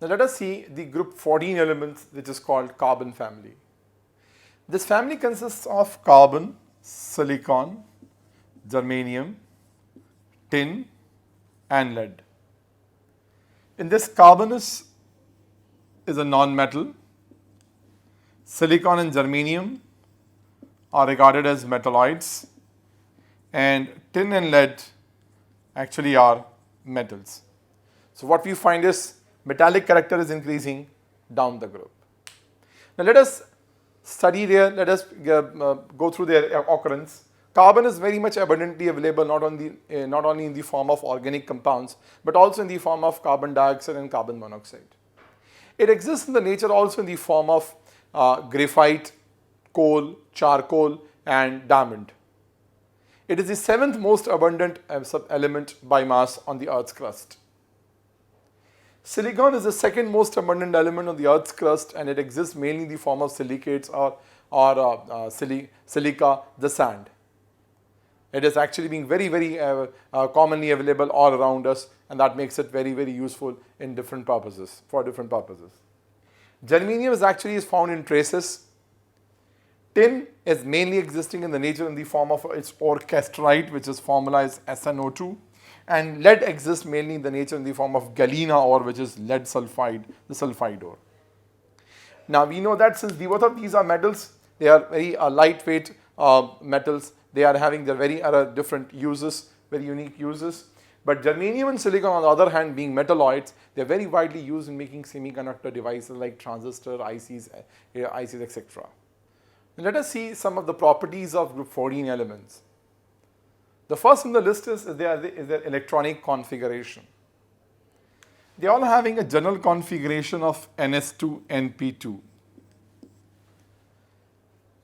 Now let us see the group 14 elements, which is called carbon family. This family consists of carbon, silicon, germanium, tin and lead. In this, carbon is a non-metal. Silicon and germanium are regarded as metalloids, and tin and lead actually are metals. So what we find is metallic character is increasing down the group. Now let us study let us go through their occurrence. Carbon is very much abundantly available not only in the form of organic compounds, but also in the form of carbon dioxide and carbon monoxide. It exists in the nature also in the form of graphite, coal, charcoal and diamond. It is the 7th most abundant element by mass on the Earth's crust. Silicon is the 2nd most abundant element on the Earth's crust, and it exists mainly in the form of silicates or silica, the sand. It is actually being very commonly available all around us, and that makes it very useful in different purposes, for different purposes. Germanium is found in traces. Tin is mainly existing in the nature in the form of its ore castrite, which is formalized SnO2, and lead exists mainly in the nature in the form of galena ore, which is lead sulfide, the sulfide ore. Now we know that since both of these are metals, they are very lightweight metals. They are having their very different uses, very unique uses. But germanium and silicon, on the other hand, being metalloids, they are very widely used in making semiconductor devices like transistor, ICs, etc. Let us see some of the properties of group 14 elements. The first on the list is their electronic configuration. They are all having a general configuration of ns2np2.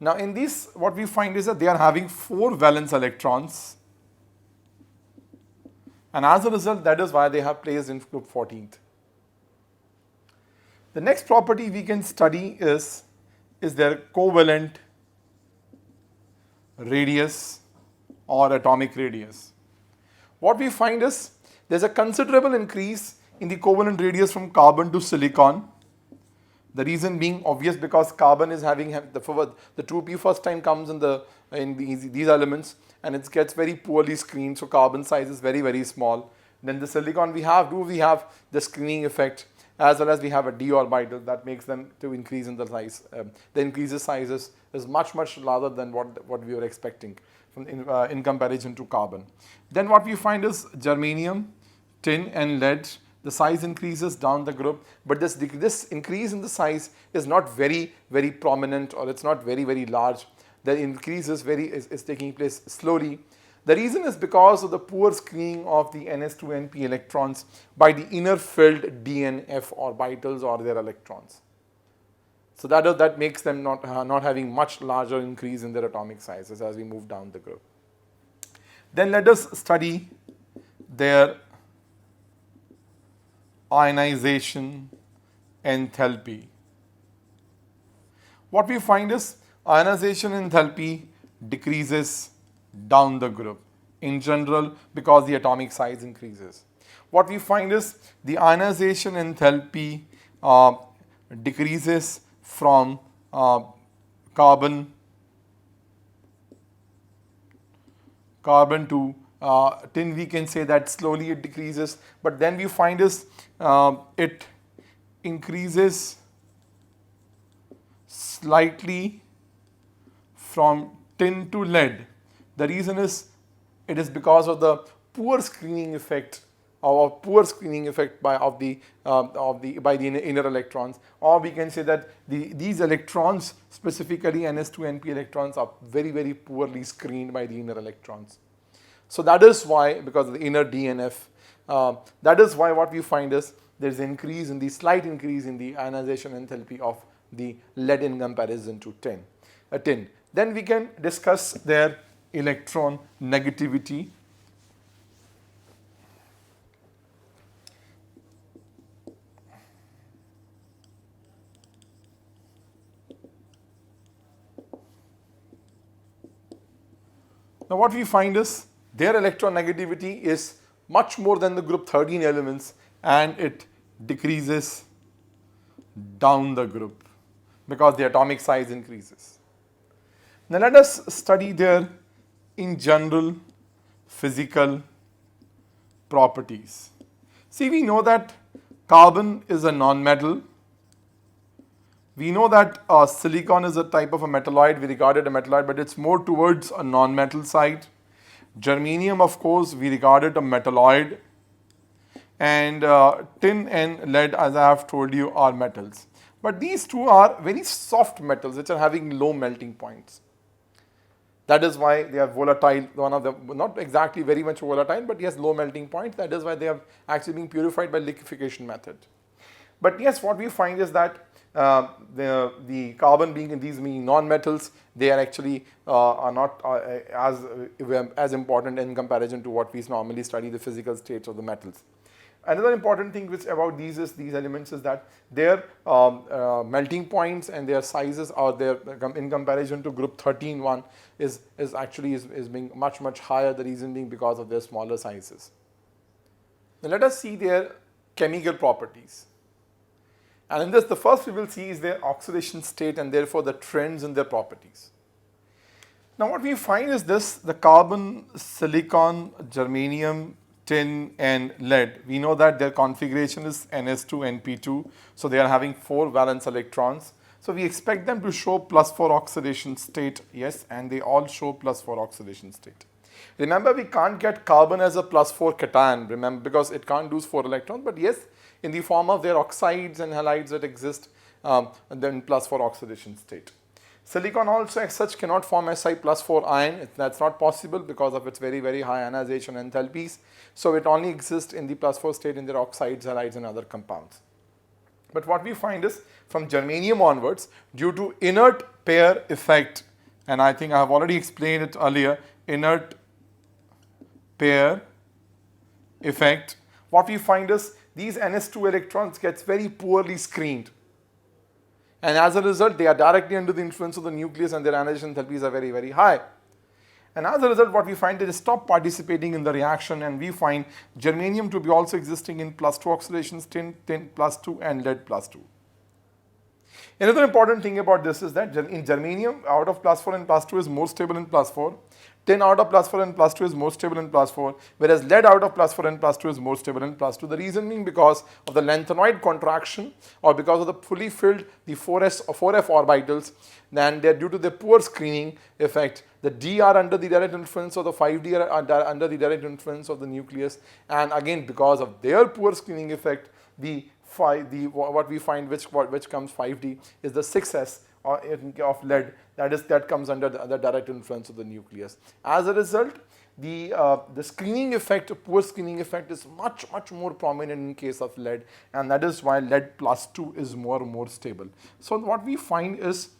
Now in these, what we find is that they are having 4 valence electrons, and as a result, that is why they have placed in group 14th. The next property we can study is their covalent radius or atomic radius. What we find is there is a considerable increase in the covalent radius from carbon to silicon. The reason being obvious, because carbon is having the 2p first time comes in these elements, and it gets very poorly screened, so carbon size is very small. Then the silicon we have the screening effect, as well as we have a d orbital that makes them to increase in the size. The increases sizes is much larger than what we were expecting in comparison to carbon. Then what we find is germanium, tin and lead. The size increases down the group, but this increase in the size is not very prominent, or it's not very large. The increase is taking place slowly. The reason is because of the poor screening of the ns2np electrons by the inner filled DNF orbitals or their electrons. So that makes them not having much larger increase in their atomic sizes as we move down the group. Then let us study their ionization enthalpy. What we find is ionization enthalpy decreases down the group in general because the atomic size increases. What we find is the ionization enthalpy decreases from carbon to tin. We can say that slowly it decreases, but then we find is it increases slightly from tin to lead. The reason is it is because of the poor screening effect by the inner electrons, or we can say that these electrons, specifically ns2np electrons, are very poorly screened by the inner electrons. So that is why, because of the inner DNF, that is why what we find is there is slight increase in the ionization enthalpy of the lead in comparison to tin. Then we can discuss their electron negativity. Now what we find is their electron negativity is much more than the group 13 elements, and it decreases down the group because the atomic size increases. Now let us study their in general physical properties. See, we know that carbon is a non-metal. We know that silicon is a type of a metalloid. We regard it a metalloid, but it's more towards a non-metal side. Germanium, of course, we regard it a metalloid. And tin and lead, as I have told you, are metals. But these two are very soft metals which are having low melting points. That is why they are volatile. One of them, not exactly very much volatile, but yes, low melting point. That is why they are actually being purified by liquefaction method. But yes, what we find is that the carbon being in these being non-metals, they are actually are not as important in comparison to what we normally study the physical states of the metals. Another important thing which about these elements is that their melting points and their sizes are there in comparison to group 13 one is being much higher. The reason being because of their smaller sizes. Now let us see their chemical properties. And in this, the first we will see is their oxidation state and therefore the trends in their properties. Now what we find is this: the carbon, silicon, germanium, tin and lead. We know that their configuration is Ns2, Np2, so they are having 4 valence electrons. So we expect them to show +4 oxidation state, yes, and they all show +4 oxidation state. Remember, we can't get carbon as a +4 cation, remember, because it can't lose 4 electrons, but yes, in the form of their oxides and halides that exist, then +4 oxidation state. Silicon also as such cannot form Si +4 ion. That's not possible because of its very high ionization enthalpies. So it only exists in the +4 state in their oxides, halides and other compounds. But what we find is from germanium onwards, due to inert pair effect, and I think I have already explained it earlier, inert pair effect, what we find is these Ns2 electrons gets very poorly screened. And as a result, they are directly under the influence of the nucleus and their ionization enthalpies are very high. And as a result, what we find is they stop participating in the reaction, and we find germanium to be also existing in +2 oxidations, tin +2 and lead +2. Another important thing about this is that in germanium, out of +4 and +2 is more stable in +4. Tin out of +4 and +2 is more stable in +4, whereas lead out of +4 and +2 is more stable in +2. The reason being because of the lanthanoid contraction or because of the fully filled the 4s or 4f orbitals, then they are due to the poor screening effect. The D are under the direct influence of the 5D are under the direct influence of the nucleus, and again because of their poor screening effect, what we find which comes 5D is the 6s of lead, that comes under the direct influence of the nucleus. As a result, the screening effect, poor screening effect, is much more prominent in case of lead, and that is why lead +2 is more stable. So what we find is,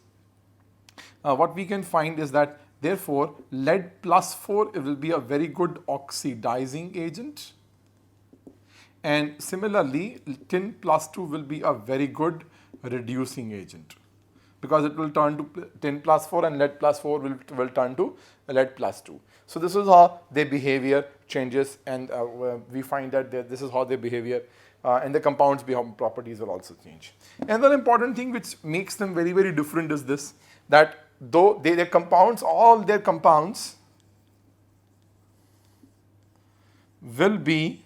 what we can find is that therefore lead +4 will be a very good oxidizing agent, and similarly tin +2 will be a very good reducing agent, because it will turn to tin +4 and lead +4 will turn to lead +2. So this is how their behavior changes, and we find that this is how their behavior and the compounds properties will also change. Another important thing which makes them very different is this, that though their compounds, all their compounds will be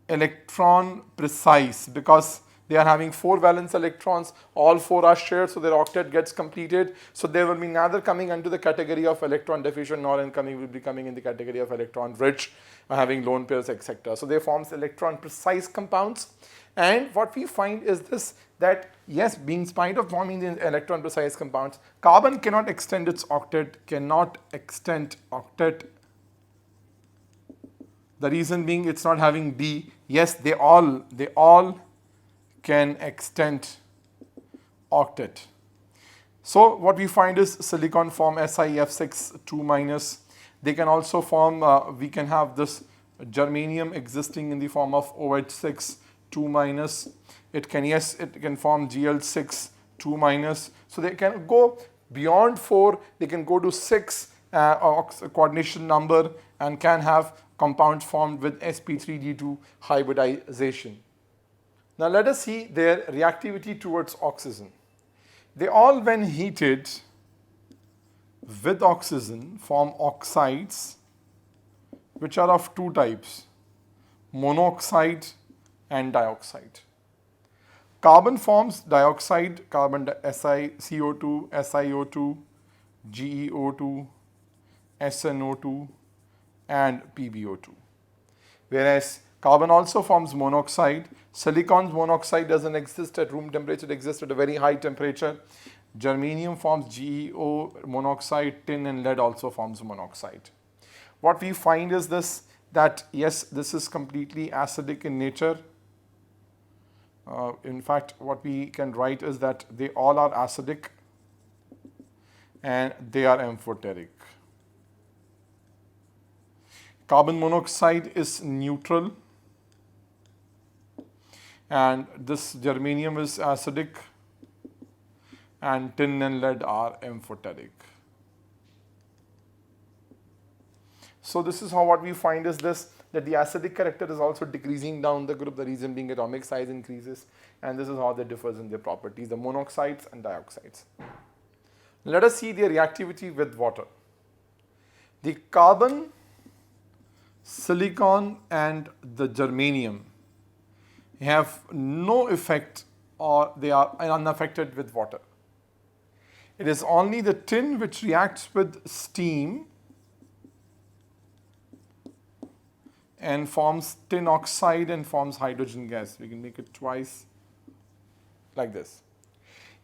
electron precise, because they are having 4 valence electrons, all 4 are shared, so their octet gets completed. So they will be neither coming into the category of electron deficient nor will be coming in the category of electron rich, having lone pairs, etc. So they form electron precise compounds. And what we find is this, that yes, being spite of forming the electron precise compounds, carbon cannot extend its octet, The reason being it's not having D. Yes, they all can extend octet. So what we find is silicon form SiF6 2-. They can also form, we can have this germanium existing in the form of OH6 2-. It can form Gl6 2-. So they can go beyond 4, they can go to 6 coordination number and can have compounds formed with sp3d2 hybridization. Now let us see their reactivity towards oxygen. They all, when heated with oxygen, form oxides which are of two types, monoxide and dioxide. Carbon forms dioxide, carbon CO2, SiO2, GeO2, SnO2 and PbO2. Whereas carbon also forms monoxide. Silicon's monoxide doesn't exist at room temperature, it exists at a very high temperature. Germanium forms GeO monoxide, tin and lead also forms monoxide. What we find is this, that yes, this is completely acidic in nature. In fact, what we can write is that they all are acidic and they are amphoteric. Carbon monoxide is neutral and this germanium is acidic and tin and lead are amphoteric. So this is how what we find is this, that the acidic character is also decreasing down the group, the reason being atomic size increases, and this is how they differ in their properties, the monoxides and dioxides. Let us see their reactivity with water. The carbon, silicon and the germanium have no effect or they are unaffected with water. It is only the tin which reacts with steam and forms tin oxide and forms hydrogen gas. We can make it twice like this.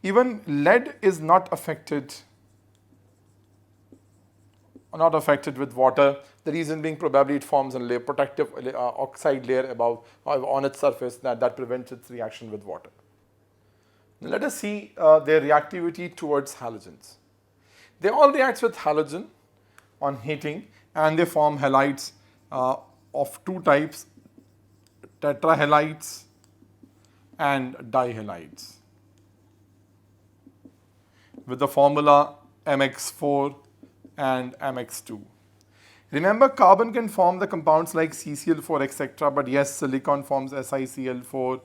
Even lead is not affected with water. The reason being probably it forms a layer, protective oxide layer above on its surface that prevents its reaction with water. Now let us see their reactivity towards halogens. They all react with halogen on heating and they form halides of two types, tetrahalides and dihalides with the formula MX4 and MX2. Remember, carbon can form the compounds like CCl4 etc. But yes, silicon forms SiCl4,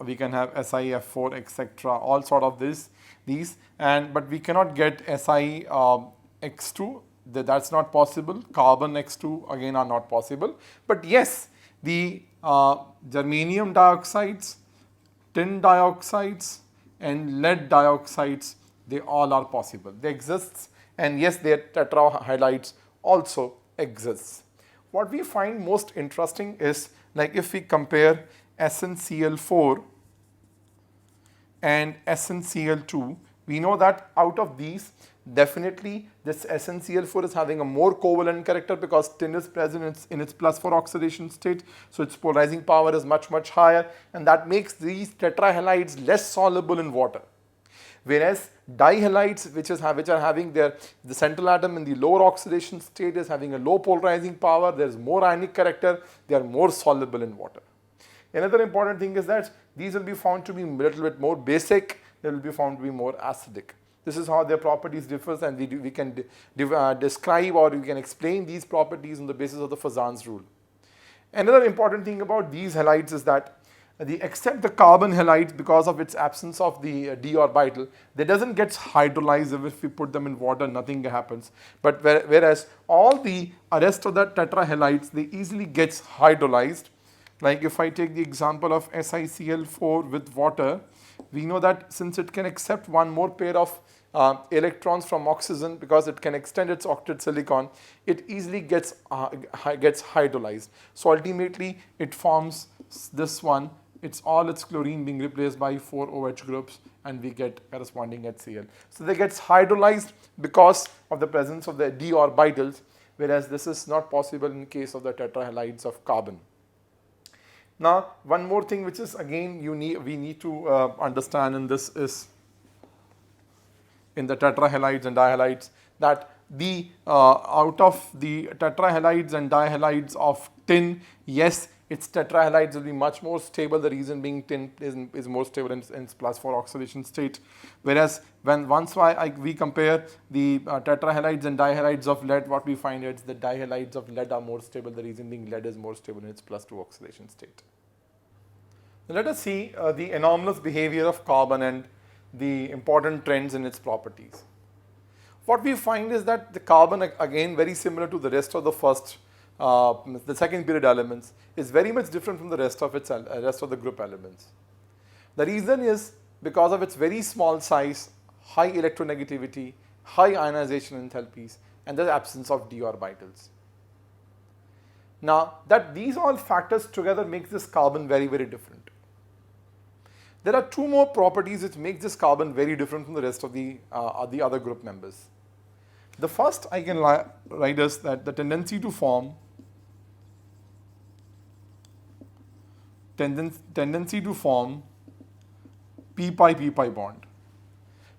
we can have SiF4 etc. All sort of these, but we cannot get SiX2. That's not possible. Carbon X2 again are not possible. But yes, the germanium dioxides, tin dioxides and lead dioxides, they all are possible. They exist, and yes, their tetrahalides also exists. What we find most interesting is, like if we compare SnCl4 and SnCl2, we know that out of these, definitely this SnCl4 is having a more covalent character because tin is present in its +4 oxidation state, so its polarizing power is much higher, and that makes these tetrahalides less soluble in water. Whereas dihalides, which are having the central atom in the lower oxidation state, is having a low polarizing power, there is more ionic character, they are more soluble in water. Another important thing is that these will be found to be a little bit more basic, they will be found to be more acidic. This is how their properties differ, and we can describe or we can explain these properties on the basis of the Fazan's rule. Another important thing about these halides is that except the carbon halides, because of its absence of the d orbital, they doesn't get hydrolyzed. If we put them in water, nothing happens. But whereas all the rest of the tetrahalides, they easily gets hydrolyzed. Like if I take the example of SiCl4 with water, we know that since it can accept one more pair of electrons from oxygen because it can extend its octet silicon, it easily gets hydrolyzed. So ultimately it forms this one. It's all its chlorine being replaced by 4 OH groups, and we get corresponding HCl. So they gets hydrolyzed because of the presence of the d orbitals, whereas this is not possible in case of the tetrahalides of carbon. Now, one more thing which is again we need to understand in this is in the tetrahalides and dihalides, that the out of the tetrahalides and dihalides of tin, yes, its tetrahalides will be much more stable. The reason being tin is more stable in its +4 oxidation state. Whereas we compare the tetrahalides and dihalides of lead, what we find is the dihalides of lead are more stable. The reason being lead is more stable in its +2 oxidation state. Now let us see the anomalous behavior of carbon and the important trends in its properties. What we find is that the carbon, again very similar to the rest of the the second period elements, is very much different from the rest of the group elements. The reason is because of its very small size, high electronegativity, high ionization enthalpies, and the absence of d orbitals. Now, that these all factors together make this carbon very, very different. There are two more properties which make this carbon very different from the rest of the other group members. The first I can write as that the tendency to form p-pi bond.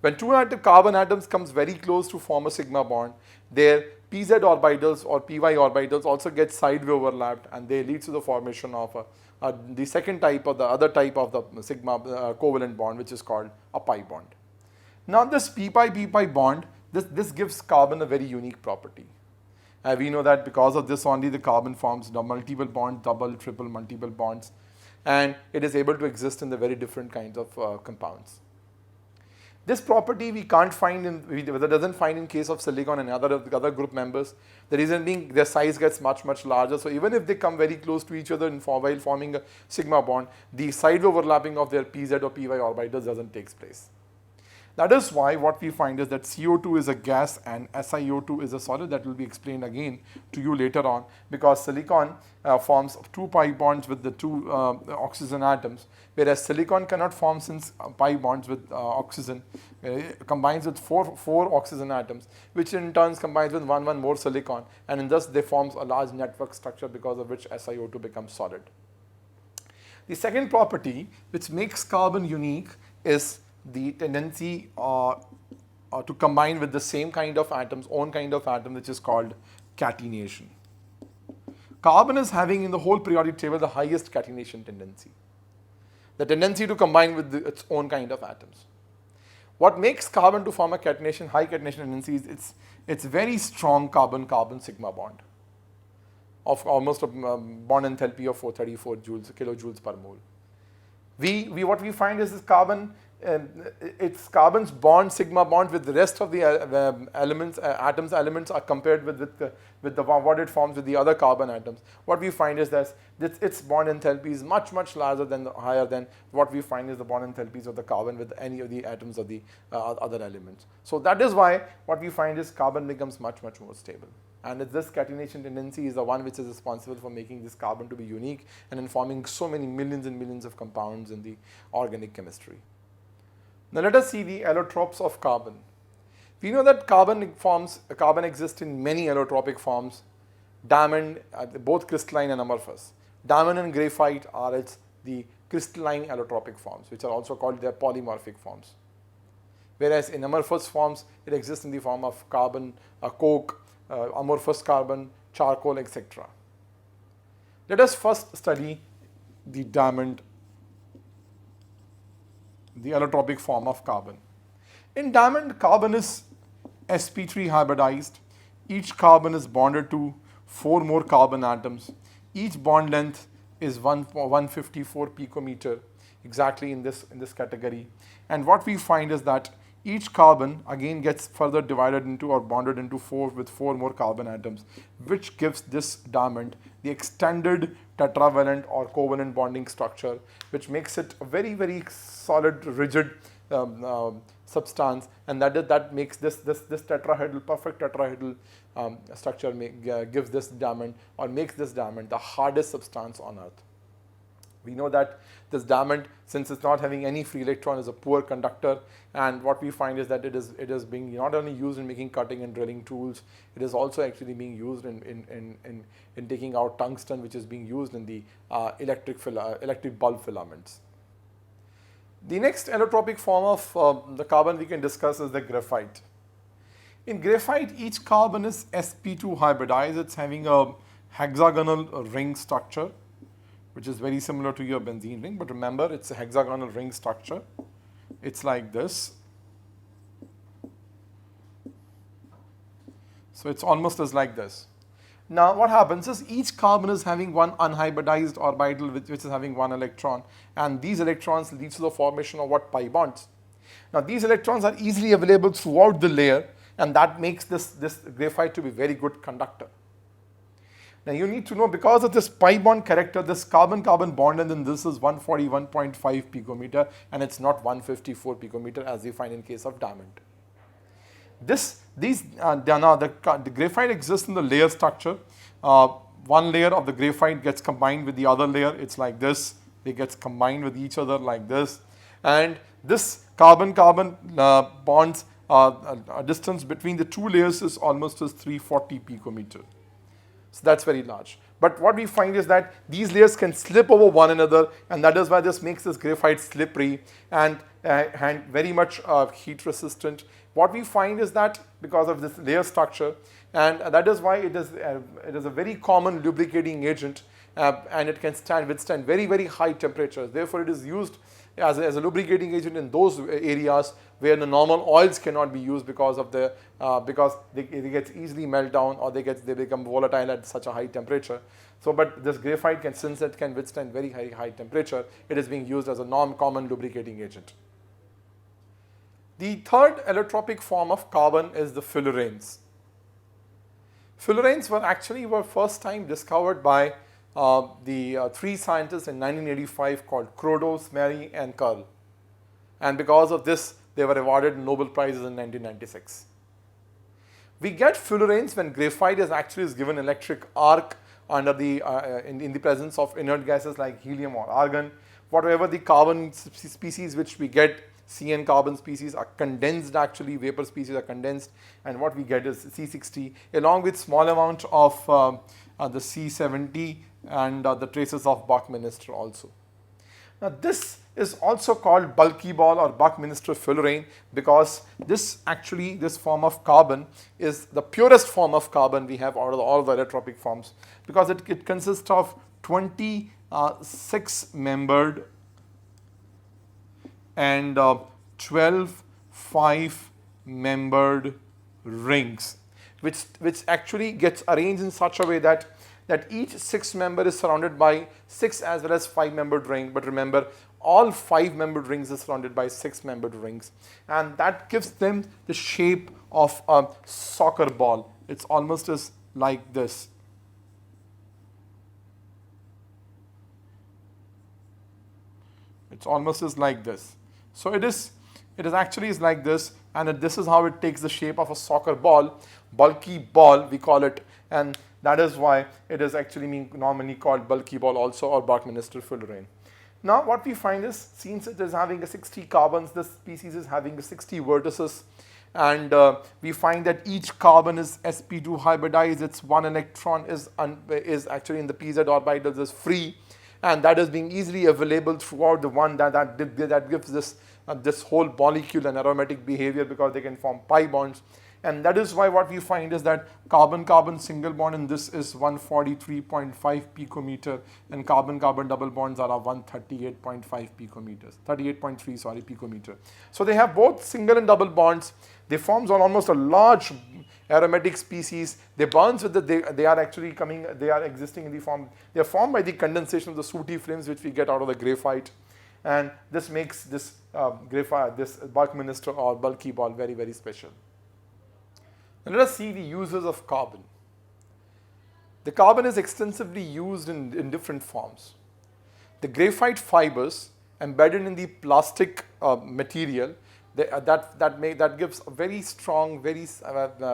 When two carbon atoms comes very close to form a sigma bond, their pz orbitals or py orbitals also get sideway overlapped, and they lead to the formation of the second type or the other type of the sigma covalent bond, which is called a pi bond. Now this p-pi bond, this gives carbon a very unique property. We know that because of this only the carbon forms the multiple bonds, double, triple, multiple bonds, and it is able to exist in the very different kinds of compounds. This property we can't find doesn't find in case of silicon and other group members. The reason being their size gets much larger. So even if they come very close to each other while forming a sigma bond, the side overlapping of their pz or py orbitals doesn't take place. That is why what we find is that CO2 is a gas and SiO2 is a solid. That will be explained again to you later on, because silicon forms two pi bonds with the two oxygen atoms, whereas silicon cannot form since pi bonds with oxygen. It combines with four oxygen atoms, which in turn combines with one more silicon, and thus they forms a large network structure, because of which SiO2 becomes solid. The second property which makes carbon unique is the tendency to combine with the same kind of atoms, own kind of atom, which is called catenation. Carbon is having in the whole periodic table the highest catenation tendency. The tendency to combine with its own kind of atoms. What makes carbon to form a high catenation tendency is its very strong carbon-carbon sigma bond of almost a bond enthalpy of 434 kilojoules per mole. What we find is this carbon, its carbon's bond, sigma bond with the rest of the elements are compared with what it forms with the other carbon atoms. What we find is that its bond enthalpy is much larger than higher than what we find is the bond enthalpies of the carbon with any of the atoms of the other elements. So that is why what we find is carbon becomes much more stable. And this catenation tendency is the one which is responsible for making this carbon to be unique and in forming so many millions and millions of compounds in the organic chemistry. Now let us see the allotropes of carbon. We know that carbon exists in many allotropic forms, diamond, both crystalline and amorphous. Diamond and graphite are the crystalline allotropic forms, which are also called their polymorphic forms. Whereas in amorphous forms, it exists in the form of carbon, coke, amorphous carbon, charcoal, etc. Let us first study the diamond, the allotropic form of carbon. In diamond, carbon is sp3 hybridized. Each carbon is bonded to 4 more carbon atoms. Each bond length is 154 picometer, exactly in this category. And what we find is that each carbon again gets further divided into or bonded into 4 more carbon atoms, which gives this diamond the extended tetravalent or covalent bonding structure, which makes it a very solid, rigid substance, and that makes this tetrahedral, perfect tetrahedral structure gives this diamond, or makes this diamond the hardest substance on Earth. We know that this diamond, since it's not having any free electron, is a poor conductor, and what we find is that it is being not only used in making cutting and drilling tools, it is also actually being used in taking out tungsten, which is being used in the electric bulb filaments. The next allotropic form of the carbon we can discuss is the graphite. In graphite, each carbon is sp2 hybridized. It's having a hexagonal ring structure, which is very similar to your benzene ring, but remember it's a hexagonal ring structure. It's like this. So it's almost as like this. Now what happens is each carbon is having one unhybridized orbital which is having one electron, and these electrons leads to the formation of what? Pi bonds. Now these electrons are easily available throughout the layer, and that makes this graphite to be very good conductor. Now you need to know, because of this pi bond character, this carbon-carbon bond, and then this is 141.5 picometer, and it's not 154 picometer as we find in case of diamond. The graphite exists in the layer structure. One layer of the graphite gets combined with the other layer. It's like this. They get combined with each other like this. And this carbon-carbon bonds, a distance between the two layers is almost as 340 picometer. So that's very large. But what we find is that these layers can slip over one another, and that is why this makes this graphite slippery and very much heat resistant. What we find is that because of this layer structure, and that is why it is a very common lubricating agent, and it can withstand very, very high temperatures. Therefore, it is used as a lubricating agent in those areas where the normal oils cannot be used because of because they get easily melt down, or they become volatile at such a high temperature. So, but this graphite since it can withstand very high temperature, it is being used as a common lubricating agent. The third allotropic form of carbon is the fullerenes. Fullerenes were first time discovered by the three scientists in 1985 called Krodo, Smary, and Curl. And because of this, they were awarded Nobel Prizes in 1996. We get fullerenes when graphite is given electric arc under in the presence of inert gases like helium or argon. Whatever the carbon species which we get, CN carbon species are condensed, vapor species are condensed, and what we get is C60 along with small amount of the C70 and the traces of Buckminster also. Now this is also called bulky ball or Buckminster fullerene, because this form of carbon is the purest form of carbon we have out of all the allotropic forms, because it consists of 26 membered and 12 5-membered rings, which actually gets arranged in such a way that each 6-member is surrounded by 6 as well as 5-membered ring. But remember, all 5-membered rings are surrounded by 6-membered rings, and that gives them the shape of a soccer ball. It's almost as like this. It's almost as like this. So it is actually like this, and this is how it takes the shape of a soccer ball, bulky ball we call it, and that is why it is actually normally called bulky ball also, or Buckminster fullerene. Now what we find is, since it is having a 60 carbons, this species is having 60 vertices, and we find that each carbon is sp2 hybridized. Its one electron is actually in the pz orbitals is free, and that is being easily available throughout the one that gives this whole molecule an aromatic behavior, because they can form pi bonds. And that is why what we find is that carbon-carbon single bond in this is 143.5 picometer, and carbon-carbon double bonds are 138.5 picometers, 38.3 sorry picometer. So they have both single and double bonds. They form almost a large aromatic species. They bonds with they are existing in the form. They are formed by the condensation of the sooty films which we get out of the graphite, and this makes this graphite, this Buckminster or bulky ball, very, very special. Now let us see the uses of carbon. The carbon is extensively used in different forms. The graphite fibers embedded in the plastic material, that gives a very strong,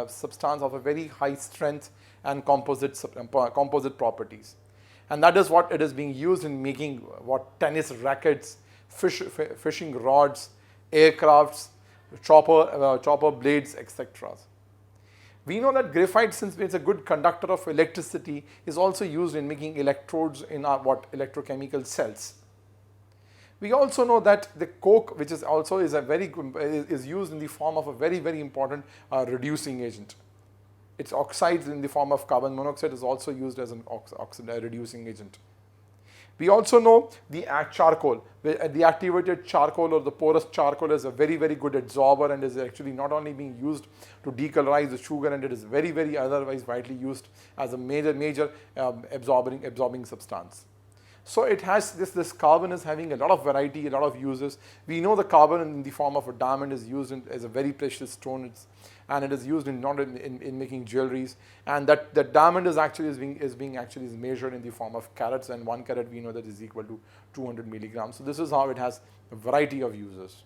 substance of a very high strength and composite properties. And that is what it is being used in making tennis rackets, fishing rods, aircrafts, chopper blades, etc. We know that graphite, since it's a good conductor of electricity, is also used in making electrodes in our electrochemical cells. We also know that the coke, which is also is used in the form of a very, very important reducing agent. Its oxides in the form of carbon monoxide is also used as an reducing agent. We also know the charcoal, the activated charcoal or the porous charcoal is a very, very good absorber and is actually not only being used to decolorize the sugar, and it is very, very otherwise widely used as a major absorbing substance. So it has this carbon is having a lot of variety, a lot of uses. We know the carbon in the form of a diamond is used as a very precious stone, and it is used in making jewelries. And that diamond is actually being measured in the form of carats, and 1 carat we know that is equal to 200 milligrams. So this is how it has a variety of uses.